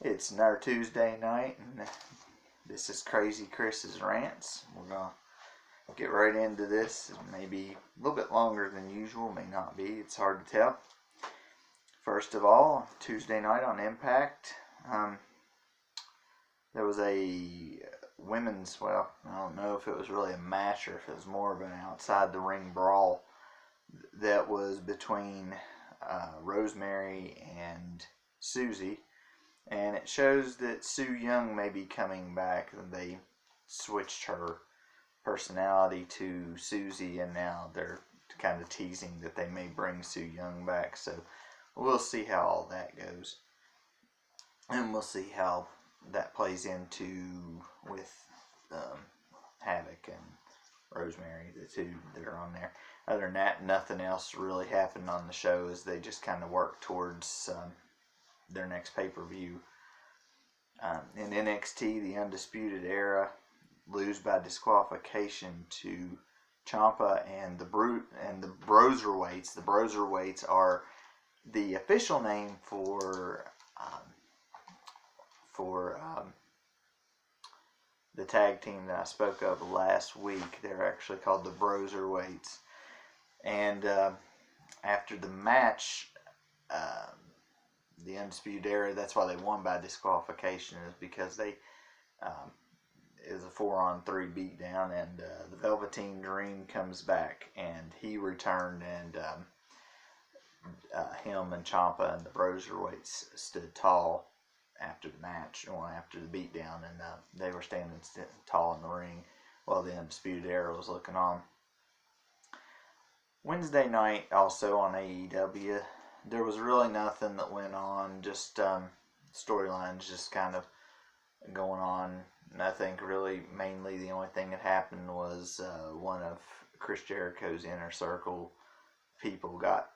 It's another Tuesday night, and this is Crazy Chris's Rants. We're going to get right into this. It may be a little bit longer than usual, may not be. It's hard to tell. First of all, Tuesday night on Impact, there was a women's, I don't know if it was really a match or if it was more of an outside the ring brawl that was between Rosemary and Susie. And it shows that Su Yung may be coming back. They switched her personality to Susie, and now they're kind of teasing that they may bring Su Yung back. So we'll see how all that goes. And we'll see how that plays into with Havoc and Rosemary, the two that are on there. Other than that, nothing else really happened on the show as they just kind of work towards their next pay-per-view. In NXT, the Undisputed Era lose by disqualification to Ciampa and the Broserweights. The Broserweights are the official name for the tag team that I spoke of last week. They're actually called the Broserweights. And after the match, the Undisputed Era, that's why they won by disqualification, is because they it was a 4-on-3 beatdown, and the Velveteen Dream comes back, and he returned, and him and Ciampa and the Broserweights stood tall after the match, or after the beatdown, and they were standing tall in the ring while the Undisputed Era was looking on. Wednesday night, also on AEW, there was really nothing that went on, just storylines just kind of going on. Nothing really. Mainly the only thing that happened was one of Chris Jericho's inner circle people got,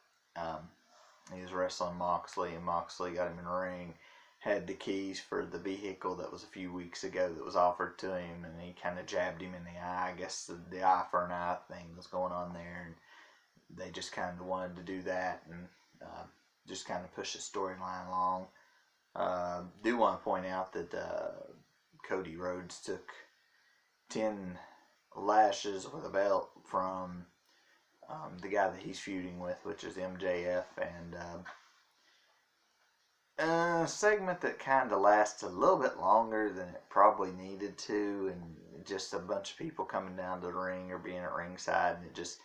he was wrestling Moxley, and Moxley got him in the ring, had the keys for the vehicle that was a few weeks ago that was offered to him, and he kind of jabbed him in the eye. I guess the eye for an eye thing was going on there, and they just kind of wanted to do that and just kind of push the storyline along. Do want to point out that Cody Rhodes took 10 lashes with a belt from the guy that he's feuding with, which is MJF, and a segment that kind of lasts a little bit longer than it probably needed to, and just a bunch of people coming down to the ring or being at ringside, and it just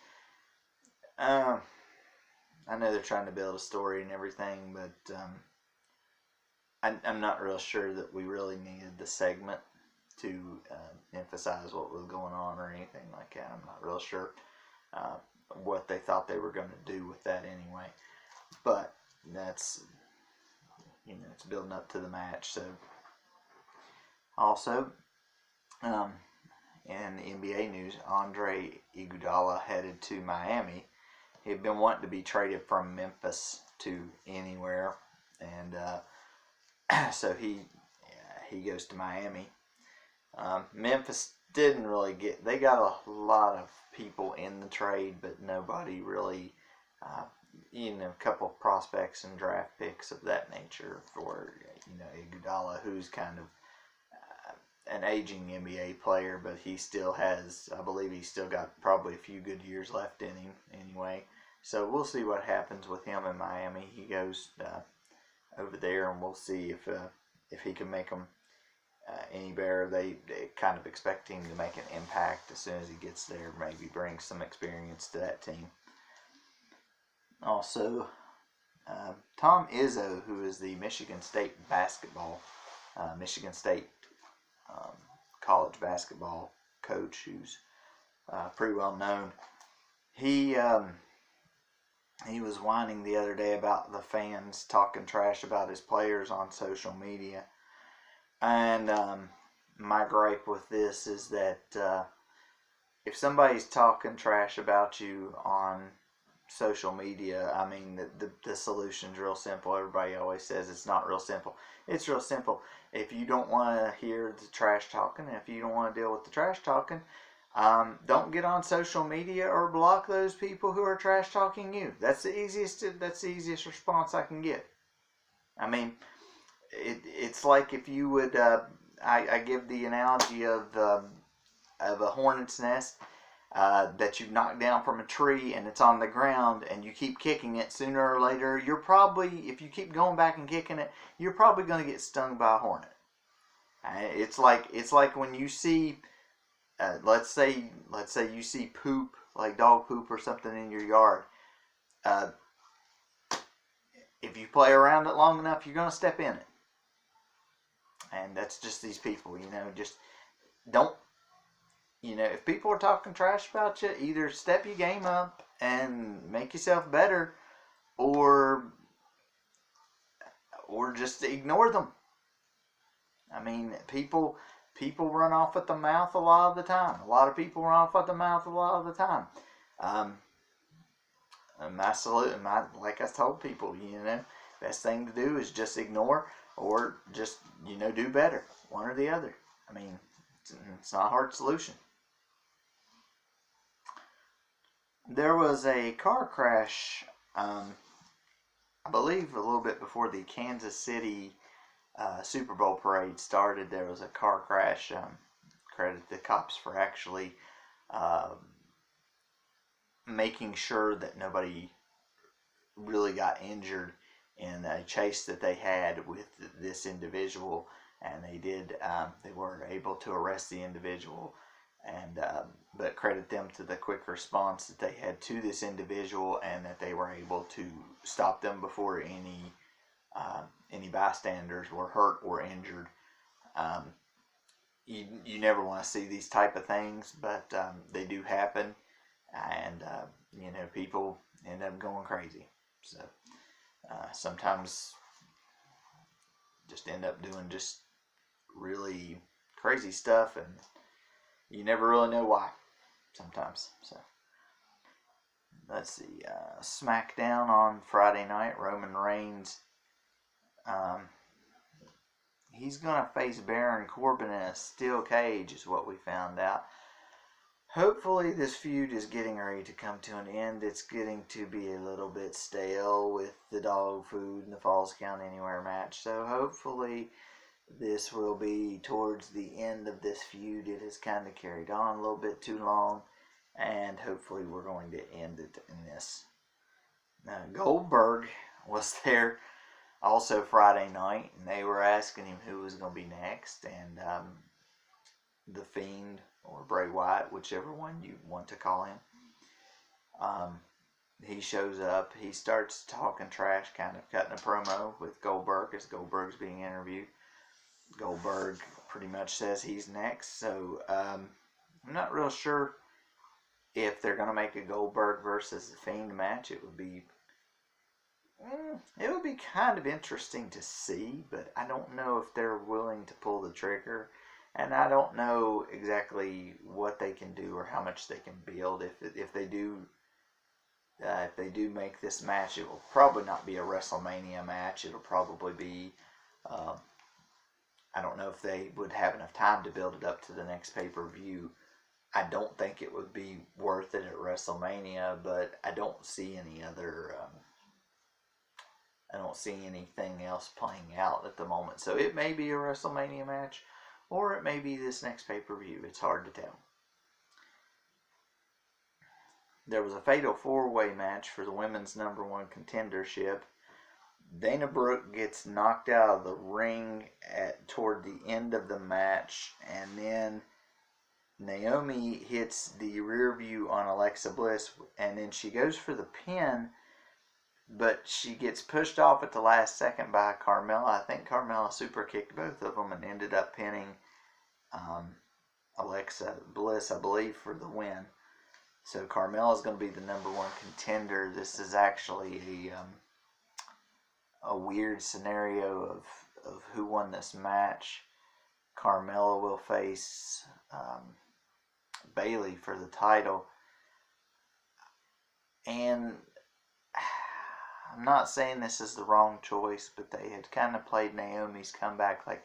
I know they're trying to build a story and everything, but I'm not real sure that we really needed the segment to emphasize what was going on or anything like that. I'm not real sure what they thought they were going to do with that anyway. But that's, it's building up to the match. So also, in the NBA news, Andre Iguodala headed to Miami. He had been wanting to be traded from Memphis to anywhere, and so he goes to Miami. Memphis didn't really they got a lot of people in the trade, but nobody really, a couple of prospects and draft picks of that nature for, Iguodala, who's kind of an aging NBA player, but he still has, I believe he's still got probably a few good years left in him anyway. So we'll see what happens with him in Miami. He goes over there, and we'll see if he can make them any better. They kind of expect him to make an impact as soon as he gets there, maybe bring some experience to that team. Also, Tom Izzo, who is the Michigan State college basketball coach, who's pretty well known, he was whining the other day about the fans talking trash about his players on social media. And my gripe with this is that if somebody's talking trash about you on social media, I mean, the solution's real simple. Everybody always says it's not real simple. It's real simple. If you don't want to hear the trash talking, if you don't want to deal with the trash talking, don't get on social media or block those people who are trash talking you. That's the easiest response I can get. I mean, it's like if you would. I give the analogy of a hornet's nest that you've knocked down from a tree and it's on the ground and you keep kicking it. Sooner or later, you're probably, if you keep going back and kicking it, you're probably going to get stung by a hornet. It's like when you see, let's say you see poop, like dog poop or something in your yard. Uh, if you play around it long enough, you're going to step in it. And that's just these people, just don't, if people are talking trash about you, either step your game up and make yourself better, or just ignore them. I mean, people run off at the mouth a lot of the time. A lot of people run off at the mouth a lot of the time. And like I told people, best thing to do is just ignore, or just, do better. One or the other. I mean, it's not a hard solution. There was a car crash, I believe a little bit before the Kansas City Super Bowl parade started. There was a car crash. Credit the cops for actually making sure that nobody really got injured in a chase that they had with this individual, and they were able to arrest the individual, and but credit them to the quick response that they had to this individual, and that they were able to stop them before any bystanders were hurt or injured. You never want to see these type of things, but they do happen, and people end up going crazy. So sometimes just end up doing just really crazy stuff, and you never really know why sometimes. So let's see, SmackDown on Friday night, Roman Reigns, he's gonna face Baron Corbin in a steel cage, is what we found out. Hopefully this feud is getting ready to come to an end. It's getting to be a little bit stale with the dog food and the Falls Count Anywhere match. So hopefully this will be towards the end of this feud. It has kind of carried on a little bit too long, and hopefully we're going to end it in this. Goldberg was there also Friday night, and they were asking him who was going to be next, and The Fiend or Bray Wyatt, whichever one you want to call him. He shows up. He starts talking trash, kind of cutting a promo with Goldberg as Goldberg's being interviewed. Goldberg pretty much says he's next, so I'm not real sure if they're going to make a Goldberg versus The Fiend match. It would be kind of interesting to see, but I don't know if they're willing to pull the trigger. And I don't know exactly what they can do or how much they can build. If they do make this match, it will probably not be a WrestleMania match. It'll probably be, I don't know if they would have enough time to build it up to the next pay-per-view. I don't think it would be worth it at WrestleMania, but I don't see any other. I don't see anything else playing out at the moment. So it may be a WrestleMania match, or it may be this next pay-per-view. It's hard to tell. There was a fatal four-way match for the women's number one contendership. Dana Brooke gets knocked out of the ring toward the end of the match, and then Naomi hits the rear view on Alexa Bliss, and then she goes for the pin, but she gets pushed off at the last second by Carmella. I think Carmella super kicked both of them and ended up pinning Alexa Bliss, I believe, for the win. So Carmella is going to be the number one contender. This is actually a weird scenario of who won this match. Carmella will face Bayley for the title. And I'm not saying this is the wrong choice, but they had kind of played Naomi's comeback like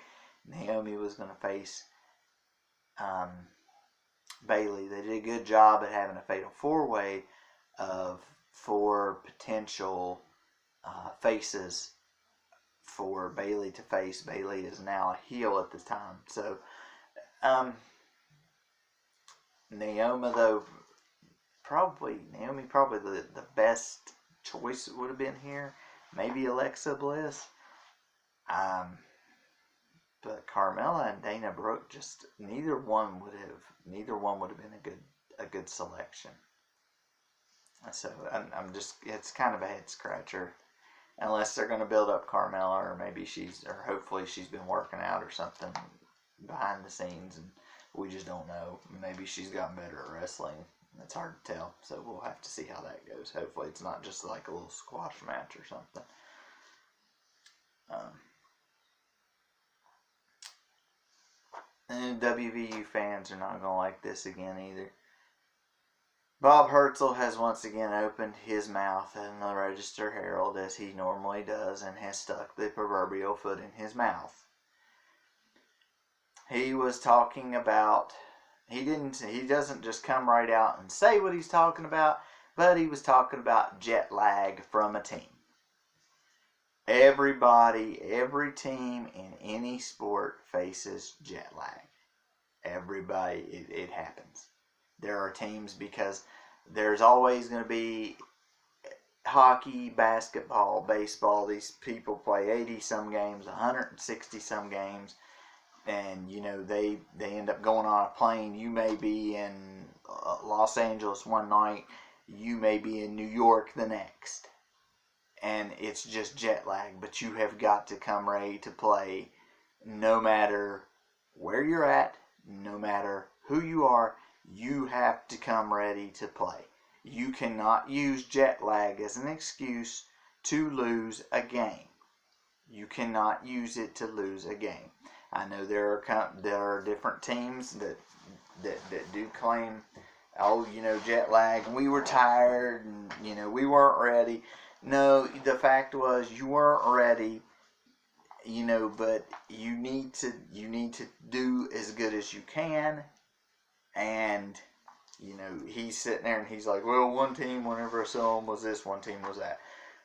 Naomi was going to face Bayley. They did a good job at having a fatal four-way of four potential faces for Bayley to face. Bayley is now a heel at the time. So, Naomi, though, Naomi probably the best choice would have been here. Maybe Alexa Bliss. But Carmella and Dana Brooke, just neither one would have been a good selection. So I'm just, it's kind of a head scratcher, unless they're going to build up Carmella, or maybe hopefully she's been working out or something behind the scenes, and we just don't know. Maybe she's gotten better at wrestling. It's hard to tell, so we'll have to see how that goes. Hopefully it's not just like a little squash match or something. And WVU fans are not going to like this again either. Bob Hertzel has once again opened his mouth in the Register Herald, as he normally does, and has stuck the proverbial foot in his mouth. He was talking about, he doesn't just come right out and say what he's talking about, but he was talking about jet lag from a team. Everybody, every team in any sport faces jet lag. Everybody, it happens. There are teams, because there's always going to be hockey, basketball, baseball. These people play 80-some games, 160-some games, and, they end up going on a plane. You may be in Los Angeles one night, you may be in New York the next. And it's just jet lag, but you have got to come ready to play no matter where you're at, no matter who you are. You have to come ready to play. You cannot use jet lag as an excuse to lose a game. You cannot use it to lose a game. I know there are different teams that do claim, jet lag. We were tired, and we weren't ready. No, the fact was you weren't ready, but you need to do as good as you can. And, he's sitting there and he's like, well, one team, whenever I saw them, was this, one team was that.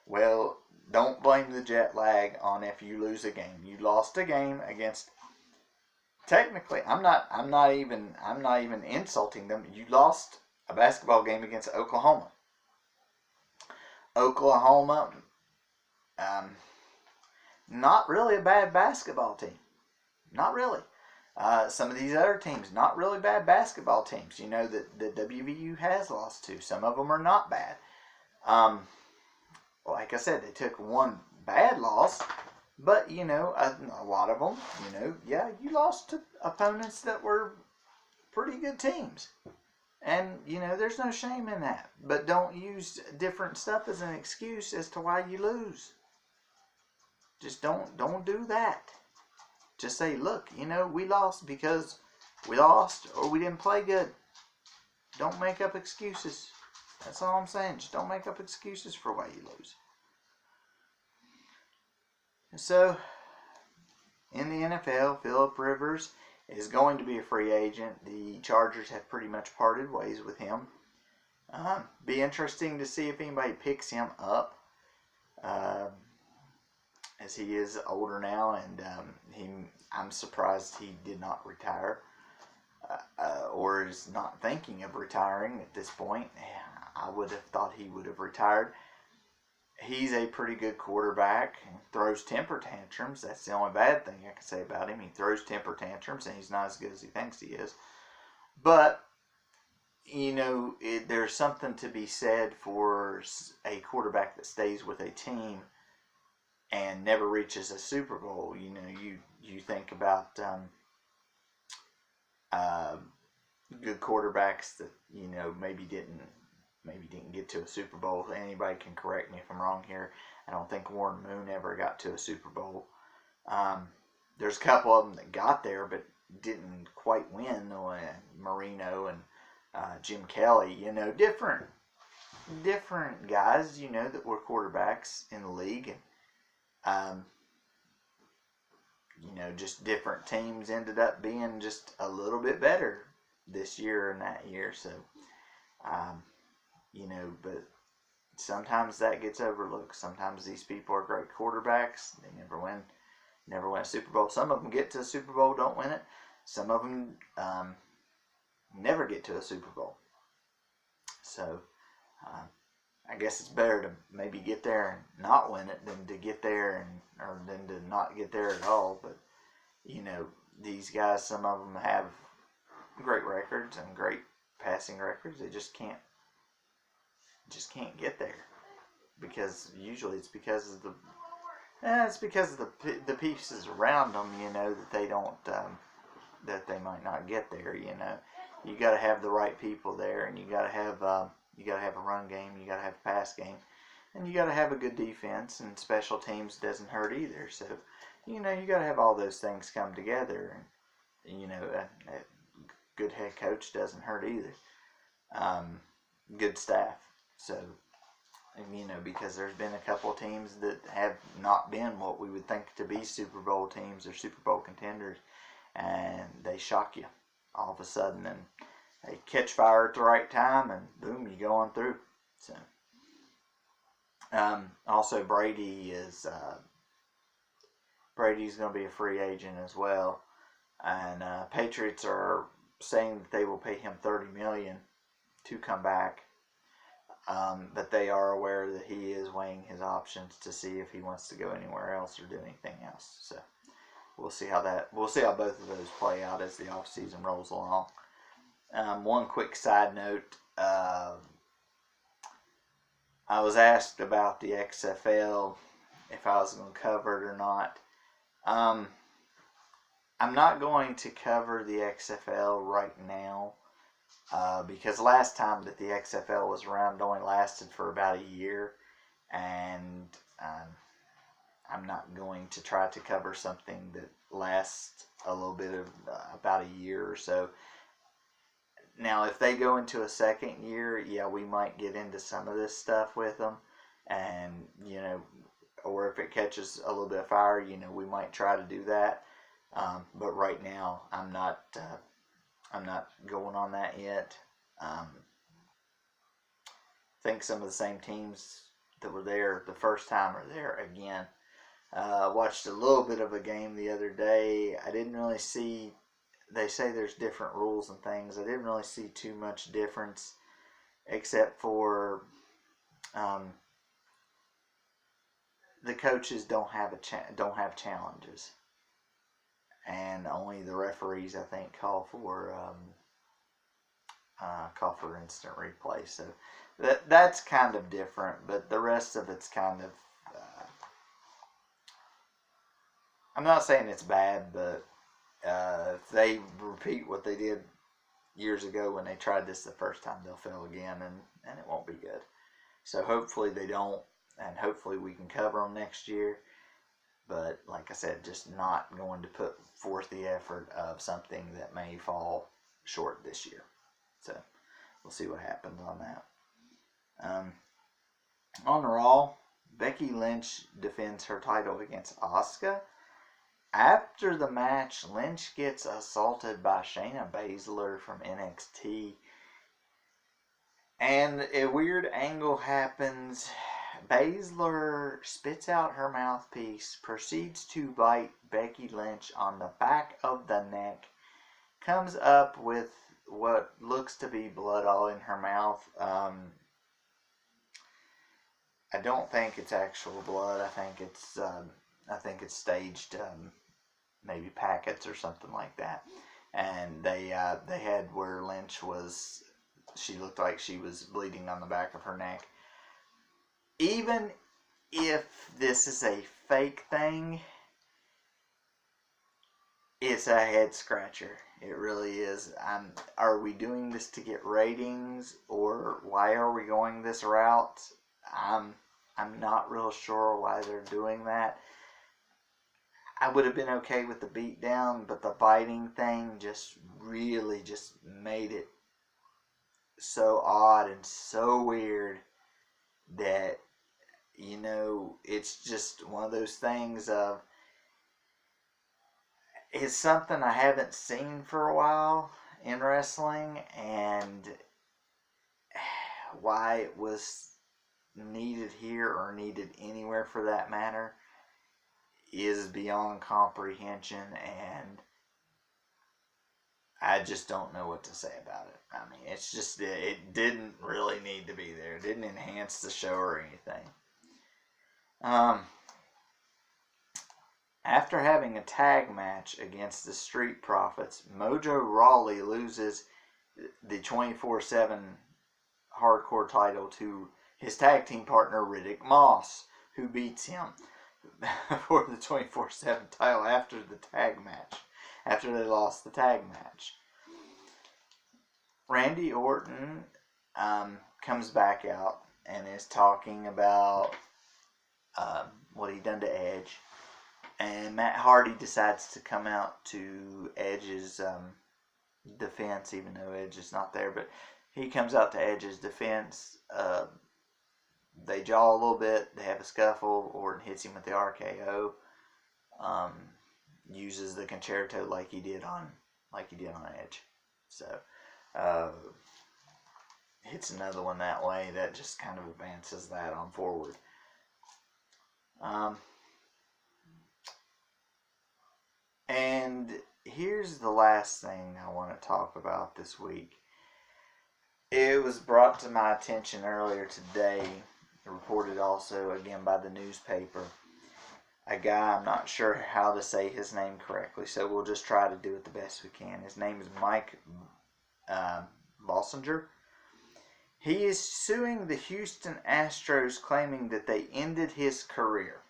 Well, don't blame the jet lag on if you lose a game. You lost a game against, technically, I'm not even insulting them. You lost a basketball game against Oklahoma. Oklahoma, not really a bad basketball team. Not really. Some of these other teams, not really bad basketball teams, that the WVU has lost to. Some of them are not bad. Like I said, they took one bad loss, but, a lot of them, you lost to opponents that were pretty good teams. And, there's no shame in that. But don't use different stuff as an excuse as to why you lose. Just don't do that. Just say, look, we lost because we lost or we didn't play good. Don't make up excuses. That's all I'm saying. Just don't make up excuses for why you lose. So, in the NFL, Phillip Rivers is going to be a free agent. The Chargers have pretty much parted ways with him. Be interesting to see if anybody picks him up, as he is older now, and I'm surprised he did not retire, or is not thinking of retiring at this point. I would have thought he would have retired. He's a pretty good quarterback, throws temper tantrums. That's the only bad thing I can say about him. He throws temper tantrums, and he's not as good as he thinks he is. But, there's something to be said for a quarterback that stays with a team and never reaches a Super Bowl. You think about good quarterbacks that, maybe didn't get to a Super Bowl. Anybody can correct me if I'm wrong here. I don't think Warren Moon ever got to a Super Bowl. There's a couple of them that got there but didn't quite win. Marino and Jim Kelly, different guys, that were quarterbacks in the league. And, just different teams ended up being just a little bit better this year and that year. So, but sometimes that gets overlooked. Sometimes these people are great quarterbacks. They never win a Super Bowl. Some of them get to a Super Bowl, don't win it. Some of them never get to a Super Bowl. So I guess it's better to maybe get there and not win it than to get there or than to not get there at all. But these guys, some of them have great records and great passing records. They just can't get there because usually it's because of the pieces around them. That they don't that they might not get there. You got to have the right people there, and you got to have a run game, you got to have a pass game, and you got to have a good defense, and special teams doesn't hurt either. So you got to have all those things come together, and a good head coach doesn't hurt either. Good staff. So because there's been a couple of teams that have not been what we would think to be Super Bowl teams or Super Bowl contenders, and they shock you all of a sudden, and they catch fire at the right time, and boom, you go on through. So, also Brady's going to be a free agent as well, and Patriots are saying that they will pay him $30 million to come back. But they are aware that he is weighing his options to see if he wants to go anywhere else or do anything else. So we'll see how both of those play out as the offseason rolls along. One quick side note, I was asked about the XFL, if I was going to cover it or not. I'm not going to cover the XFL right now. Because last time that the XFL was around, it only lasted for about a year, and I'm not going to try to cover something that lasts a little bit of about a year or so. Now, if they go into a second year, yeah, we might get into some of this stuff with them, and or if it catches a little bit of fire, we might try to do that. But right now, I'm not going on that yet. I think some of the same teams that were there the first time are there again. Watched a little bit of a game the other day. I didn't really see, they say there's different rules and things. I didn't really see too much difference except for the coaches don't have challenges. And only the referees, I think, call for instant replay. So that's kind of different, but the rest of it's kind of. I'm not saying it's bad, but if they repeat what they did years ago when they tried this the first time, they'll fail again, and it won't be good. So hopefully they don't, and hopefully we can cover them next year. But like I said, just not going to put forth the effort of something that may fall short this year. So we'll see what happens on that. On Raw, Becky Lynch defends her title against Asuka. After the match, Lynch gets assaulted by Shayna Baszler from NXT. And a weird angle happens. Baszler spits out her mouthpiece, proceeds to bite Becky Lynch on the back of the neck, comes up with what looks to be blood all in her mouth. I don't think it's actual blood. I think it's staged, maybe packets or something like that. And they had where Lynch was. She looked like she was bleeding on the back of her neck. Even if this is a fake thing, it's a head scratcher. It really is. Are we doing this to get ratings, or why are we going this route? I'm not real sure why they're doing that. I would have been okay with the beatdown, but the biting thing just really just made it so odd and so weird that, it's just one of those things of, it's something I haven't seen for a while in wrestling, and why it was needed here or needed anywhere for that matter is beyond comprehension, and I just don't know what to say about it. I mean, it's just, it didn't really need to be there. It didn't enhance the show or anything. After having a tag match against the Street Profits, Mojo Rawley loses the 24/7 hardcore title to his tag team partner Riddick Moss, who beats him for the 24/7 title after the tag match, after they lost the tag match. Randy Orton comes back out and is talking about what he done to Edge, and Matt Hardy decides to come out to Edge's defense, even though Edge is not there, but he comes out to Edge's defense. They jaw a little bit, they have a scuffle, Orton hits him with the RKO, uses the concerto like he did on Edge. So hits another one that way, that just kind of advances that on forward. And here's the last thing I want to talk about this week. It was brought to my attention earlier today, reported also again by the newspaper. A guy, I'm not sure how to say his name correctly, so we'll just try to do it the best we can. His name is Mike Bolsinger. He is suing the Houston Astros, claiming that they ended his career.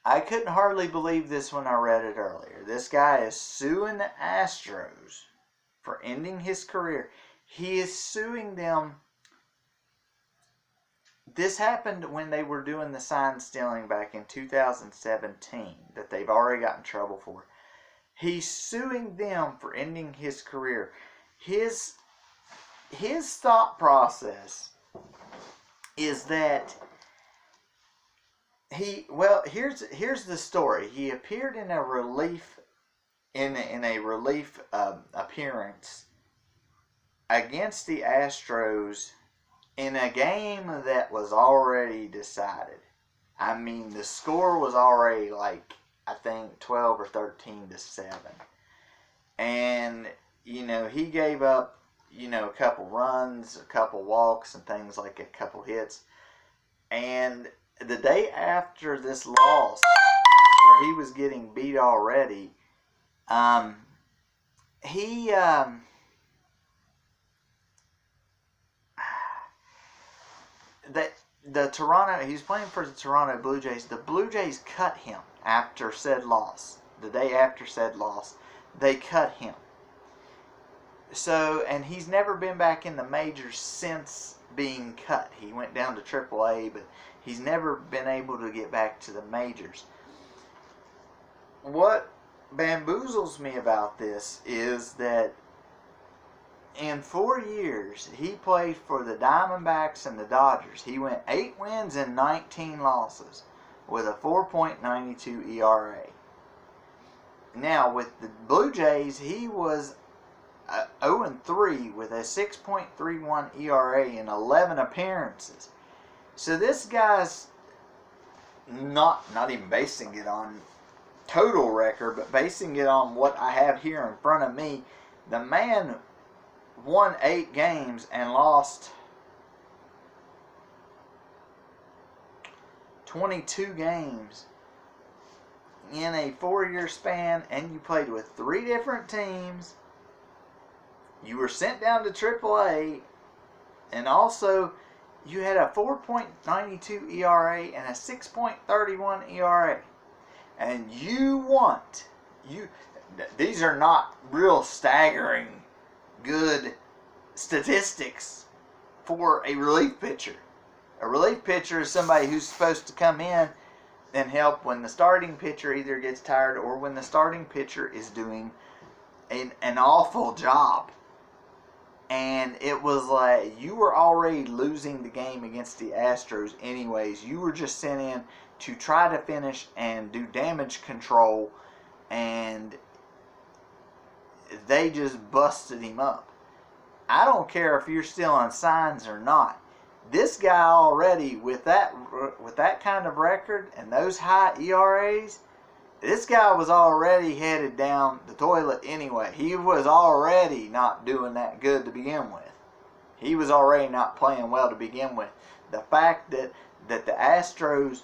I couldn't hardly believe this when I read it earlier. This guy is suing the Astros for ending his career. He is suing them. This happened when they were doing the sign stealing back in 2017 that they've already got in trouble for. He's suing them for ending his career. His thought process is that here's the story. He appeared in a relief appearance against the Astros in a game that was already decided. I mean, the score was already I think 12 or 13-7. And, he gave up, a couple runs, a couple walks, and things like a couple hits. And the day after this loss, where he was getting beat already, he was playing for the Toronto Blue Jays. The Blue Jays cut him after said loss. The day after said loss, they cut him. So, and he's never been back in the majors since being cut. He went down to AAA, but he's never been able to get back to the majors. What bamboozles me about this is that in 4 years, he played for the Diamondbacks and the Dodgers. He went 8 wins and 19 losses with a 4.92 ERA. Now, with the Blue Jays, he was 0-3 with a 6.31 ERA in 11 appearances. So this guy's not even basing it on total record, but basing it on what I have here in front of me. The man won 8 games and lost 22 games in a 4-year span, and you played with 3 different teams. You were sent down to AAA, and also you had a 4.92 ERA and a 6.31 ERA. And these are not real staggering good statistics for a relief pitcher. A relief pitcher is somebody who's supposed to come in and help when the starting pitcher either gets tired or when the starting pitcher is doing an awful job. And it was like you were already losing the game against the Astros anyways. You were just sent in to try to finish and do damage control, and they just busted him up. I don't care if you're still on signs or not. This guy already, with that kind of record and those high ERAs, this guy was already headed down the toilet anyway. He was already not doing that good to begin with. He was already not playing well to begin with. The fact that the Astros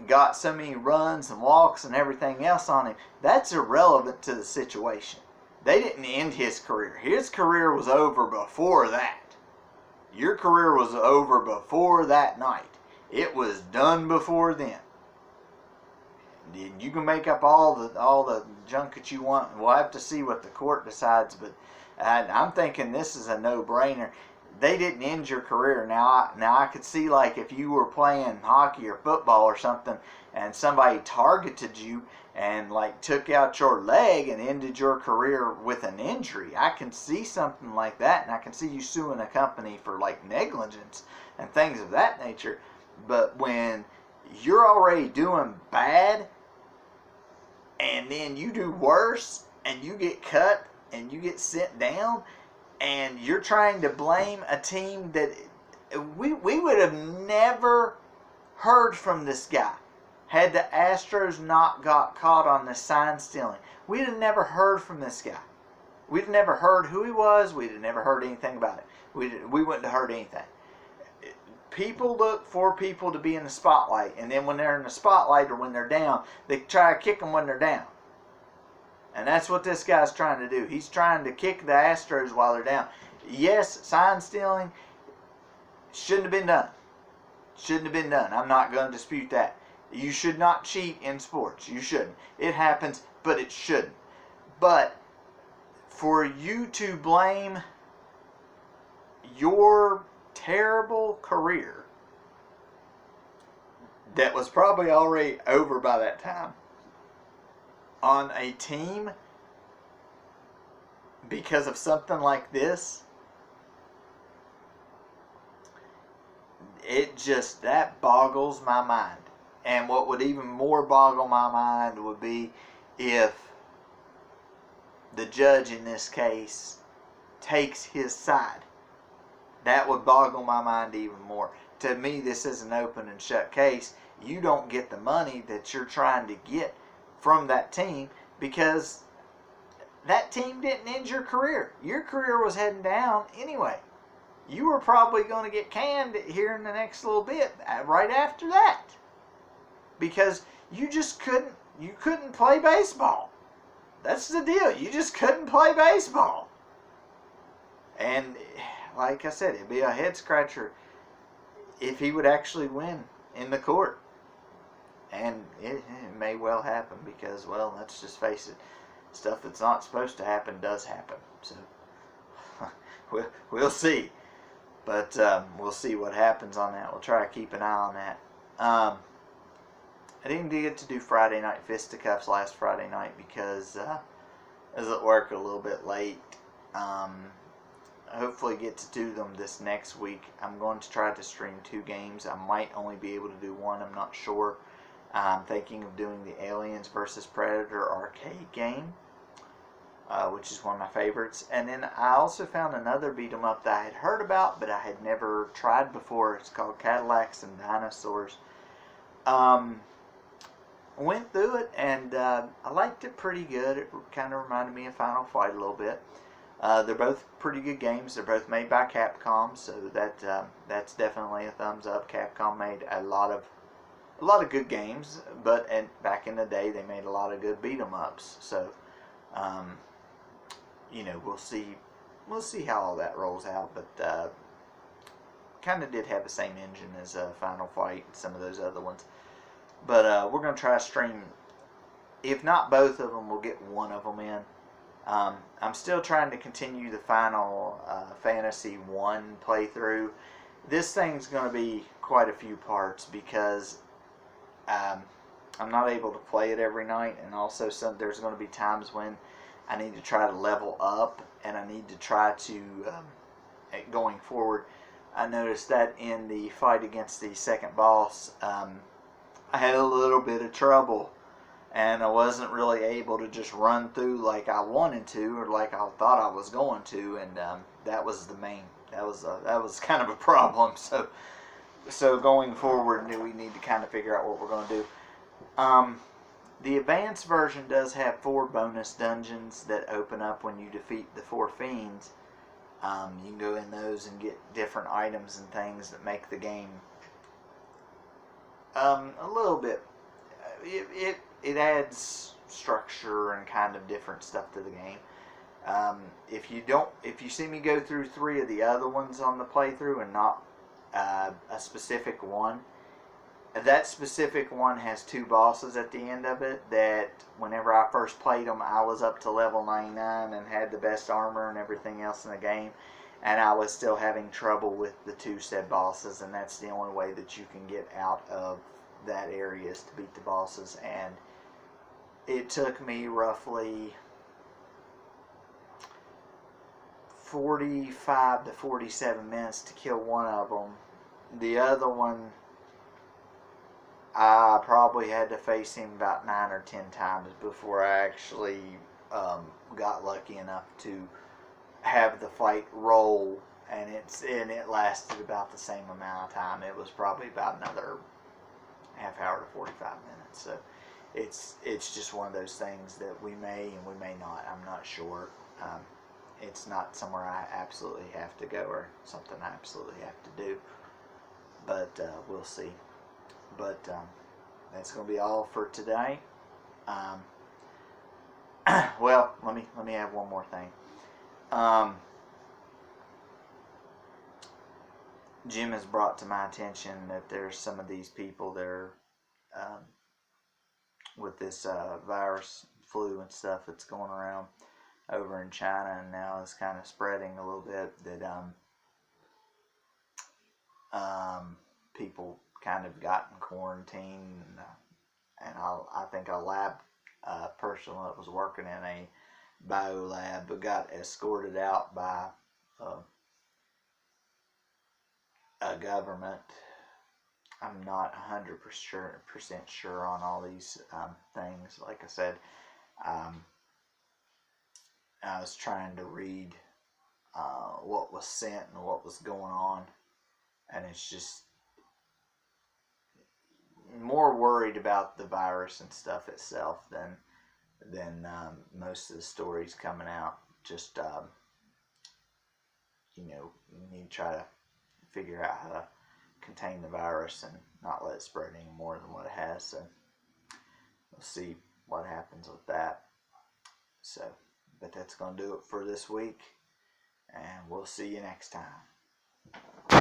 got so many runs and walks and everything else on him, that's irrelevant to the situation. They didn't end his career. His career was over before that. Your career was over before that night. It was done before then. You can make up all the junk that you want. We'll have to see what the court decides, but I'm thinking this is a no-brainer. They didn't end your career. Now I could see, like, if you were playing hockey or football or something and somebody targeted you and like took out your leg and ended your career with an injury. I can see something like that, and I can see you suing a company for like negligence and things of that nature. But when you're already doing bad and then you do worse and you get cut and you get sent down and you're trying to blame a team that we would have never heard from this guy had the Astros not got caught on the sign stealing. We'd have never heard from this guy. We'd have never heard who he was. We'd have never heard anything about it. We wouldn't have heard anything. People look for people to be in the spotlight, and then when they're in the spotlight or when they're down, they try to kick them when they're down. And that's what this guy's trying to do. He's trying to kick the Astros while they're down. Yes, sign stealing shouldn't have been done. Shouldn't have been done. I'm not going to dispute that. You should not cheat in sports. You shouldn't. It happens, but it shouldn't. But for you to blame your terrible career that was probably already over by that time on a team because of something like this, that boggles my mind. And what would even more boggle my mind would be if the judge in this case takes his side. That would boggle my mind even more. To me, this is an open and shut case. You don't get the money that you're trying to get from that team because that team didn't end your career. Your career was heading down anyway. You were probably going to get canned here in the next little bit, right after that. Because you just couldn't play baseball. That's the deal. You just couldn't play baseball. And like I said, it'd be a head scratcher if he would actually win in the court. And it may well happen because, well, let's just face it, stuff that's not supposed to happen does happen. So we'll see. But we'll see what happens on that. We'll try to keep an eye on that. I didn't get to do Friday night fisticuffs last Friday night because I was at work a little bit late. Hopefully get to do them this next week. I'm going to try to stream 2 games. I might only be able to do 1. I'm not sure. I'm thinking of doing the Aliens vs. Predator arcade game, which is one of my favorites. And then I also found another beat 'em up that I had heard about, but I had never tried before. It's called Cadillacs and Dinosaurs. Went through it, and I liked it pretty good. It kind of reminded me of Final Fight a little bit. They're both pretty good games. They're both made by Capcom, so that's definitely a thumbs up. Capcom made a lot of good games, but back in the day they made a lot of good beat 'em ups. So you know, we'll see how all that rolls out. But kind of did have the same engine as Final Fight and some of those other ones. But we're going to try to stream, if not both of them, we'll get one of them in. I'm still trying to continue the Final Fantasy 1 playthrough. This thing's going to be quite a few parts because I'm not able to play it every night, and also there's going to be times when I need to try to level up, and I need to try to, going forward, I noticed that in the fight against the second boss, I had a little bit of trouble, and I wasn't really able to just run through like I wanted to, or like I thought I was going to, and that was the main that was kind of a problem. So going forward, we need to kind of figure out what we're going to do. The advanced version does have 4 bonus dungeons that open up when you defeat the 4 fiends. You can go in those and get different items and things that make the game a little bit. It adds structure and kind of different stuff to the game. If you see me go through 3 of the other ones on the playthrough and not a specific one, that specific one has 2 bosses at the end of it that whenever I first played them, I was up to level 99 and had the best armor and everything else in the game, and I was still having trouble with the 2 said bosses, and that's the only way that you can get out of that area is to beat the bosses. And it took me roughly 45 to 47 minutes to kill one of them. The other one, I probably had to face him about 9 or 10 times before I actually got lucky enough to have the fight roll, and it lasted about the same amount of time. It was probably about another half hour to 45 minutes. So it's just one of those things that we may and we may not. I'm not sure. It's not somewhere I absolutely have to go or something I absolutely have to do. But we'll see. But that's going to be all for today. Well, let me add one more thing. Jim has brought to my attention that there's some of these people that are with this virus, flu and stuff that's going around over in China, and now it's kind of spreading a little bit, that people kind of got in quarantine, and I think a lab person that was working in a bio lab got escorted out by a government. I'm not 100% sure on all these things. Like I said, I was trying to read what was sent and what was going on, and it's just more worried about the virus and stuff itself than most of the stories coming out. Just you need to try to figure out how to contain the virus and not let it spread any more than what it has. So we'll see what happens with that. So, but that's going to do it for this week, and we'll see you next time.